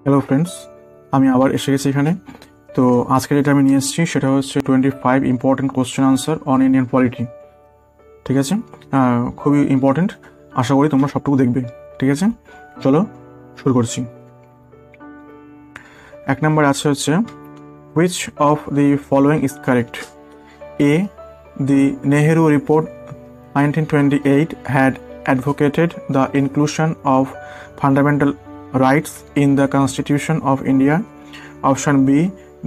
Hello friends, আমি আবার এসে গেছি এখানে। তো আজকে যেটা আমি নিয়ে এসেছি সেটা হচ্ছে 25 important question answer on Indian polity. ঠিক আছে, খুবই ইম্পর্টেন্ট। আশা করি তোমরা সবটুকু দেখবে। ঠিক আছে, চলো শুরু করছি। এক নম্বর আছে হচ্ছে, which of the following is correct? A, the Nehru report 1928 had advocated the inclusion of fundamental rights in the Constitution of India. Option B,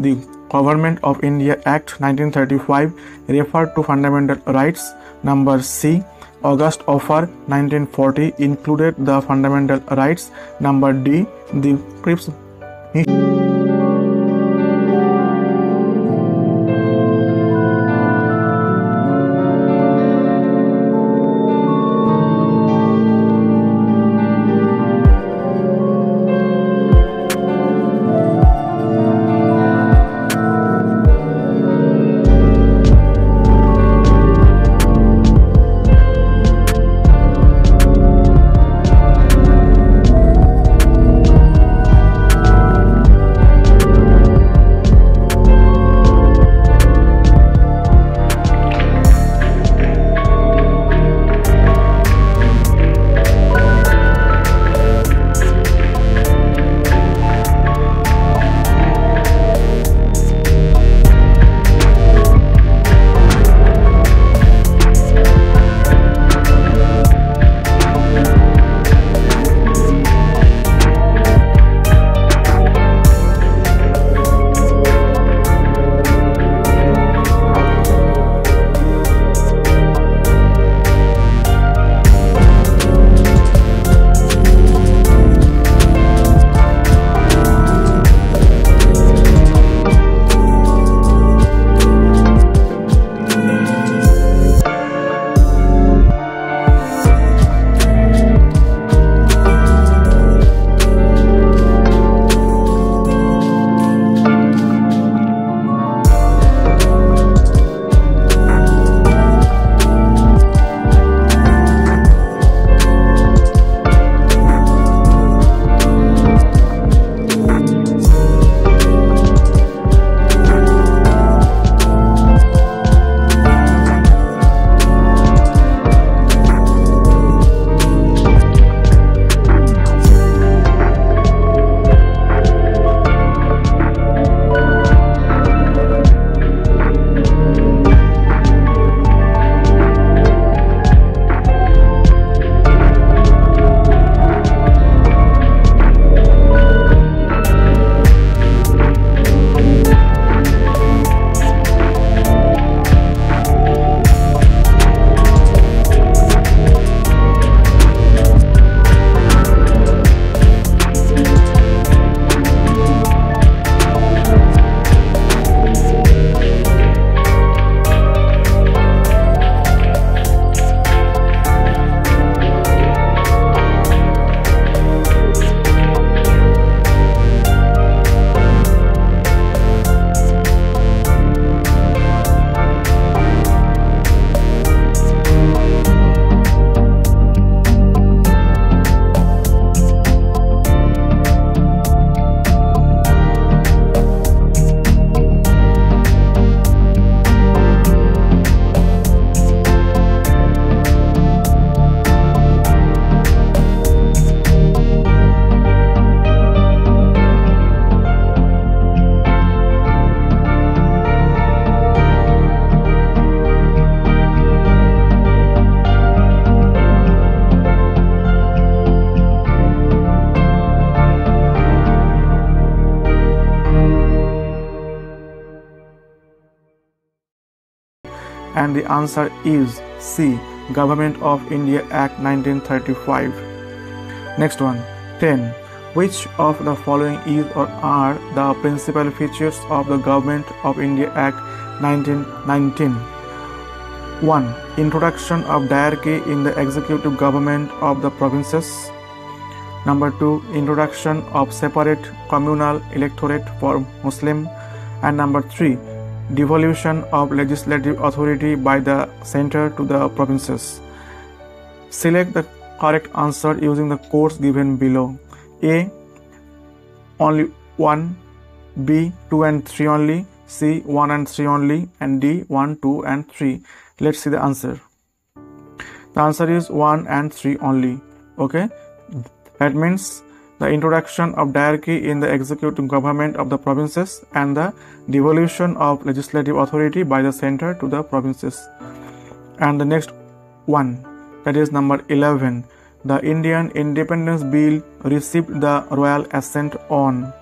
the Government of India Act 1935 referred to fundamental rights. Number C, August Offer 1940 included the fundamental rights. Number D, the Cripps and the answer is C, Government of India Act 1935. Next one, 10. Which of the following is or are the principal features of the Government of India Act 1919? 1. Introduction of diarchy in the executive government of the provinces. Number 2. Introduction of separate communal electorate for Muslim. And number 3. Devolution of legislative authority by the center to the provinces. Select the correct answer using the codes given below. A. only 1, B 2 and 3 only, C 1 and 3 only, and D 1, 2 and 3. Let's see the answer. The answer is 1 and 3 only. Okay, that means the introduction of diarchy in the executive government of the provinces and the devolution of legislative authority by the center to the provinces. And the next one, that is number 11. The Indian Independence Bill received the royal assent on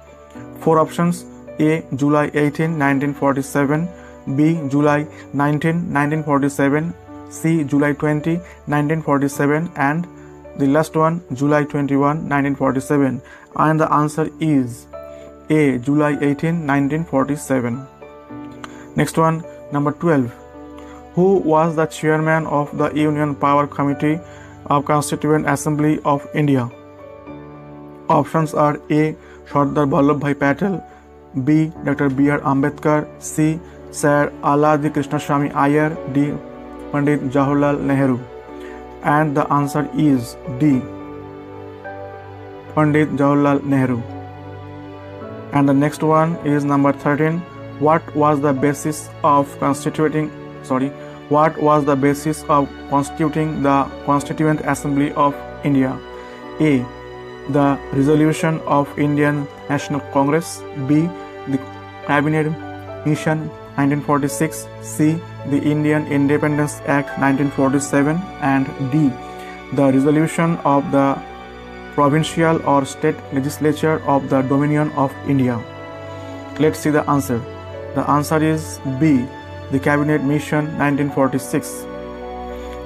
4 options: A. July 18, 1947, B. July 19, 1947, C. July 20, 1947, and the last one, July 21, 1947. And the answer is A. July 18, 1947. Next one, number 12. Who was the chairman of the Union Power Committee of Constituent Assembly of India? Options are A. Sardar Vallabhbhai Patel, B. Dr. B.R. Ambedkar, C. Sir Aladi Krishnaswamy Iyer, D. Pandit Jawaharlal Nehru. And the answer is D. Pandit Jawaharlal Nehru. And the next one is number 13. What was the basis of constituting the Constituent Assembly of India? A. The resolution of Indian National Congress, B. The Cabinet Mission 1946, C. The Indian Independence Act 1947, and D. The resolution of the provincial or state legislature of the Dominion of India. Let's see the answer. The answer is B. The Cabinet Mission 1946.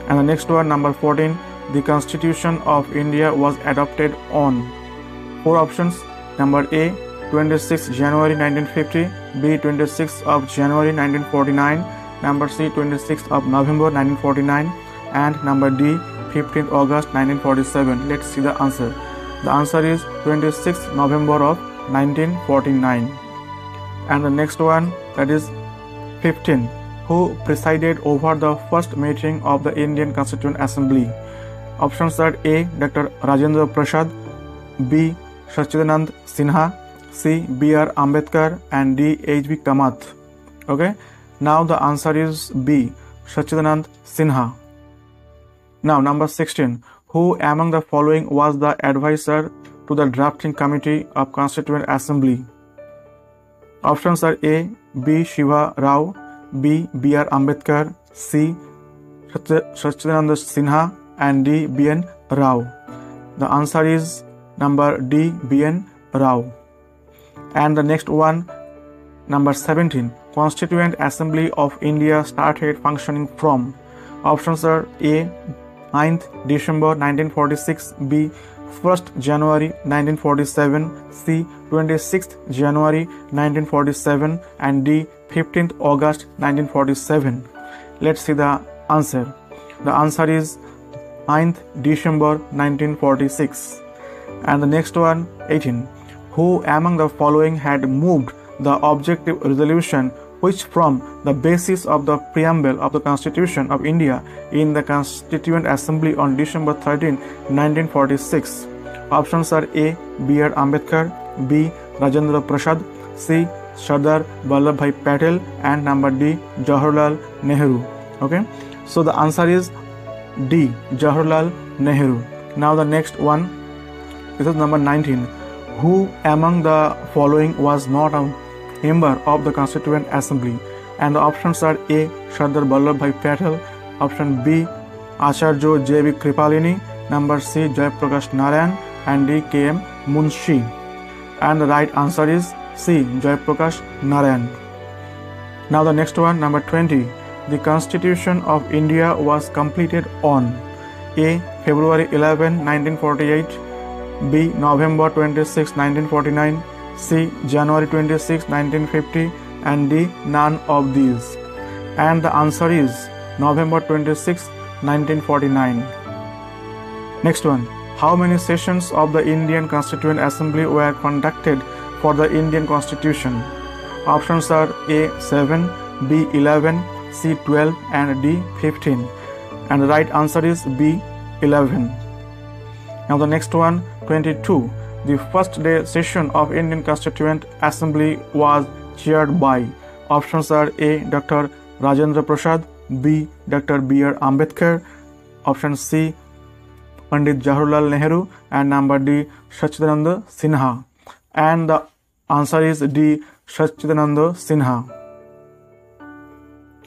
And the next one, number 14. The Constitution of India was adopted on 4 options. Number A. 26 January 1950, B. 26 of January 1949, number C. 26 of November 1949, and number D. 15th August 1947. Let's see the answer. The answer is 26 November of 1949. And the next one, that is 15. Who presided over the first meeting of the Indian Constituent Assembly? Options are A. Dr. Rajendra Prasad, B. Sachidanand Sinha, C. B.R. Ambedkar, and D. H.V. Kamath. Okay, now the answer is B. Sachidanand Sinha. Now number 16. Who among the following was the advisor to the drafting committee of Constituent Assembly? Options are A. B. Shiva Rao, B. B.R. Ambedkar, C. Sachidanand Sinha, and D. B.N. Rao. The answer is number D. B.N. Rao. And the next one, number 17. Constituent Assembly of India started functioning from. Options are A. 9th December 1946, B. 1st January 1947, C. 26th January 1947, and D. 15th August 1947. Let's see the answer. The answer is 9th December 1946. And the next one, 18. Who among the following had moved the objective resolution which formed the basis of the preamble of the Constitution of India in the Constituent Assembly on December 13, 1946? Options are A. B.R. Ambedkar, B. Rajendra Prasad, C. Sardar Vallabhbhai Patel, and number D. Jawaharlal Nehru. Okay, so the answer is D. Jawaharlal Nehru. Now the next one, this is number 19. Who among the following was not a member of the Constituent Assembly? And the options are A. Sardar Vallabhbhai Patel, option B. Acharya J.B. Kripalini, number C. Jayaprakash Narayan, and D. K.M. Munshi. And the right answer is C. Jayaprakash Narayan. Now the next one, number 20. The Constitution of India was completed on A. February 11, 1948, B. November 26, 1949, C. January 26, 1950, and D. None of these. And the answer is November 26, 1949. Next one. How many sessions of the Indian Constituent Assembly were conducted for the Indian Constitution? Options are A. 7, B. 11, C. 12, and D. 15. And the right answer is B. 11. Now the next one, 22. The first day session of Indian Constituent Assembly was chaired by. Options are A. Dr. Rajendra Prasad, B. Dr. B.R. Ambedkar, option C. Pandit Jawaharlal Nehru, and number D. Sachidananda Sinha. And the answer is D. Sachidananda Sinha.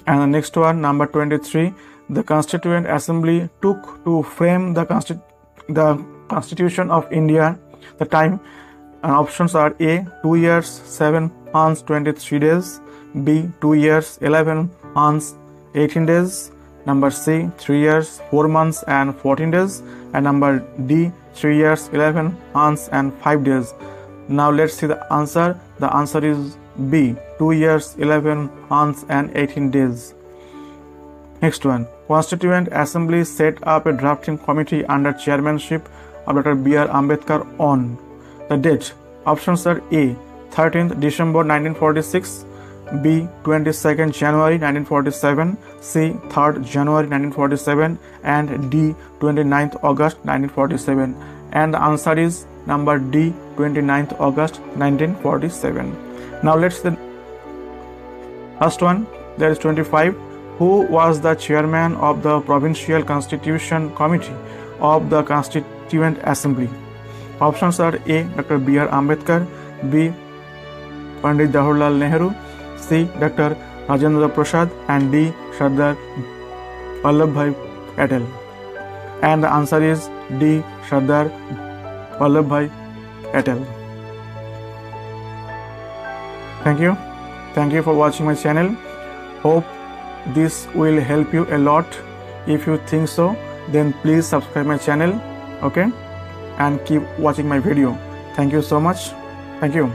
And the next one, number 23. The Constituent Assembly took to frame the Constitution of India. The time and options are A. 2 years, 7 months, 23 days. B. 2 years, 11 months, 18 days. Number C. 3 years, 4 months and 14 days. And number D. 3 years, 11 months and 5 days. Now let's see the answer. The answer is B. 2 years, 11 months and 18 days. Next one. Constituent Assembly set up a drafting committee under chairmanship of Dr. B.R. Ambedkar on. The date. Options are A. 13th December 1946, B. 22nd January 1947, C. 3rd January 1947, and D. 29th August 1947. And the answer is number D. 29th August 1947. Now let's see the first one. There is 25. Who was the chairman of the Provincial Constitution Committee of the Constituent Assembly? Options are A. Dr. B.R. Ambedkar, B. Pandit Jawaharlal Nehru, C. Dr. Rajendra Prasad, and D. Sardar Vallabhbhai Patel. And the answer is D. Sardar Vallabhbhai Patel. Thank you. Thank you for watching my channel. Hope this will help you a lot. If you think so, then please subscribe my channel, okay, and keep watching my video. Thank you so much. Thank you.